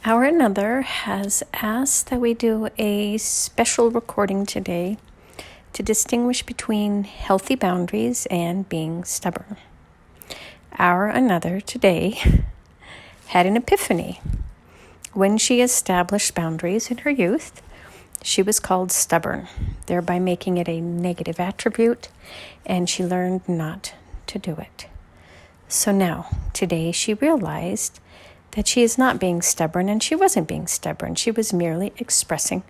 Our another has asked that we do a special recording today to distinguish between healthy boundaries and being stubborn. Our another today had an epiphany. When she established boundaries in her youth, she was called stubborn, thereby making it a negative attribute, and she learned not to do it. So now, today, she realized that she is not being stubborn, and she wasn't being stubborn. She was merely expressing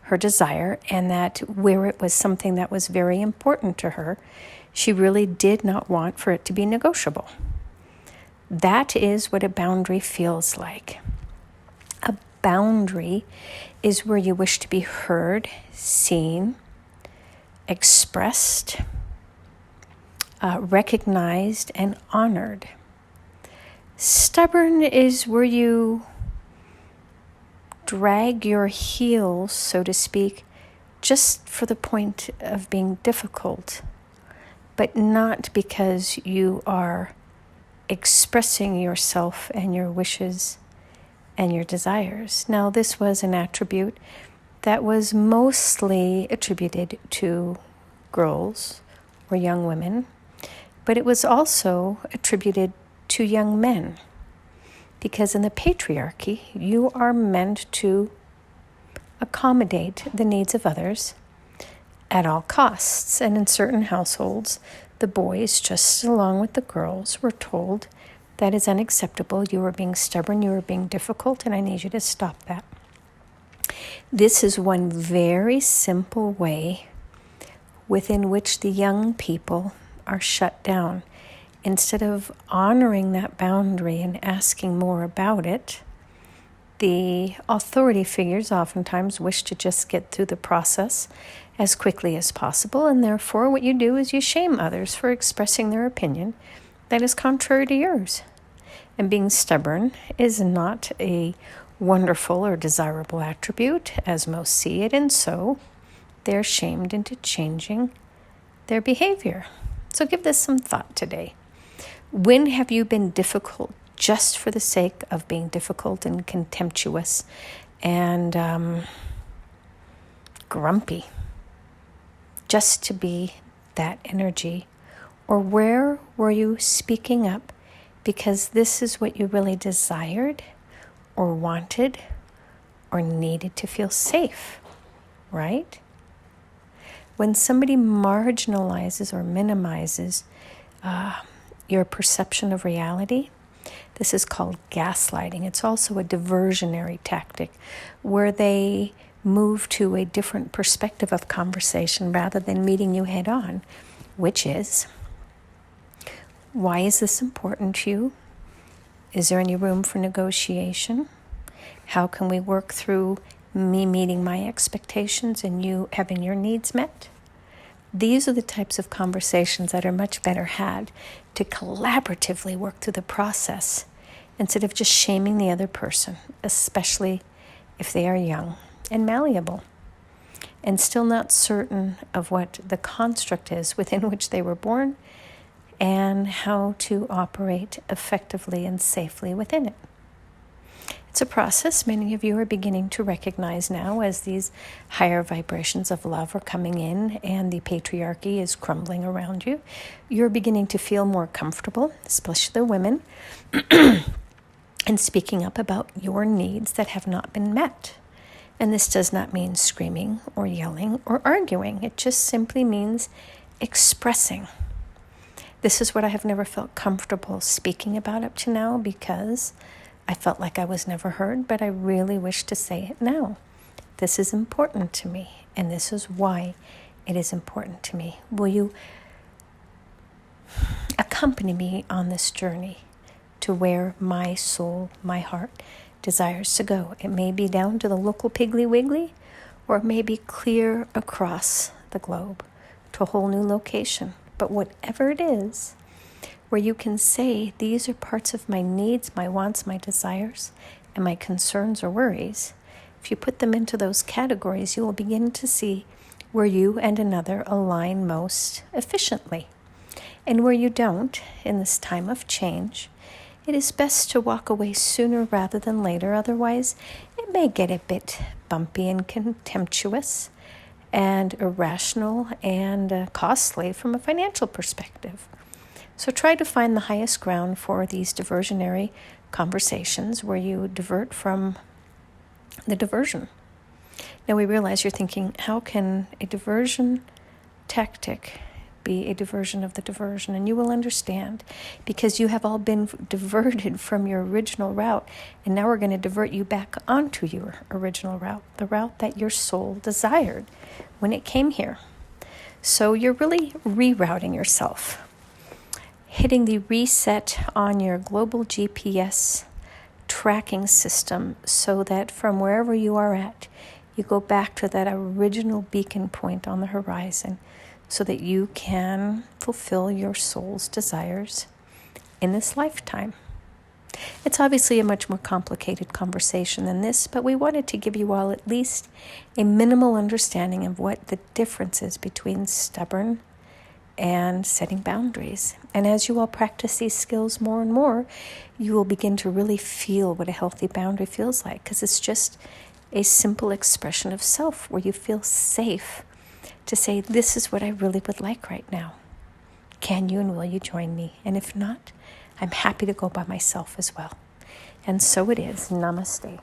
her desire, and that where it was something that was very important to her, she really did not want for it to be negotiable. That is what a boundary feels like. A boundary is where you wish to be heard, seen, expressed, recognized, and honored. Stubborn is where you drag your heels, so to speak, just for the point of being difficult, but not because you are expressing yourself and your wishes and your desires. Now, this was an attribute that was mostly attributed to girls or young women, but it was also attributed to young men, because in the patriarchy, you are meant to accommodate the needs of others at all costs. And in certain households, the boys, just along with the girls, were told that is unacceptable. You are being stubborn, you are being difficult, and I need you to stop that. This is one very simple way within which the young people are shut down. Instead of honoring that boundary and asking more about it, the authority figures oftentimes wish to just get through the process as quickly as possible, and therefore what you do is you shame others for expressing their opinion that is contrary to yours. And being stubborn is not a wonderful or desirable attribute, as most see it, and so they're shamed into changing their behavior. So give this some thought today. When have you been difficult just for the sake of being difficult and contemptuous and grumpy? Just to be that energy? Or where were you speaking up because this is what you really desired or wanted or needed to feel safe, right? When somebody marginalizes or minimizes your perception of reality, this is called gaslighting. It's also a diversionary tactic where they move to a different perspective of conversation rather than meeting you head on, which is, why is this important to you? Is there any room for negotiation? How can we work through me meeting my expectations and you having your needs met? These are the types of conversations that are much better had to collaboratively work through the process instead of just shaming the other person, especially if they are young and malleable and still not certain of what the construct is within which they were born and how to operate effectively and safely within it. It's a process many of you are beginning to recognize now as these higher vibrations of love are coming in and the patriarchy is crumbling around you. You're beginning to feel more comfortable, especially the women, and speaking up about your needs that have not been met. And this does not mean screaming or yelling or arguing. It just simply means expressing. This is what I have never felt comfortable speaking about up to now because I felt like I was never heard, but I really wish to say it now. This is important to me, and this is why it is important to me. Will you accompany me on this journey to where my soul, my heart, desires to go? It may be down to the local Piggly Wiggly, or it may be clear across the globe to a whole new location. But whatever it is, where you can say, these are parts of my needs, my wants, my desires, and my concerns or worries. If you put them into those categories, you will begin to see where you and another align most efficiently. And where you don't, in this time of change, it is best to walk away sooner rather than later. Otherwise, it may get a bit bumpy and contemptuous and irrational and costly from a financial perspective. So try to find the highest ground for these diversionary conversations where you divert from the diversion. Now we realize you're thinking, how can a diversion tactic be a diversion of the diversion? And you will understand, because you have all been diverted from your original route, and now we're going to divert you back onto your original route, the route that your soul desired when it came here. So you're really rerouting yourself, hitting the reset on your global GPS tracking system so that from wherever you are at, you go back to that original beacon point on the horizon so that you can fulfill your soul's desires in this lifetime. It's obviously a much more complicated conversation than this, but we wanted to give you all at least a minimal understanding of what the difference is between stubborn and setting boundaries. And as you all practice these skills more and more, you will begin to really feel what a healthy boundary feels like, because it's just a simple expression of self where you feel safe to say, this is what I really would like right now. Can you and will you join me? And if not, I'm happy to go by myself as well. And so it is. Namaste.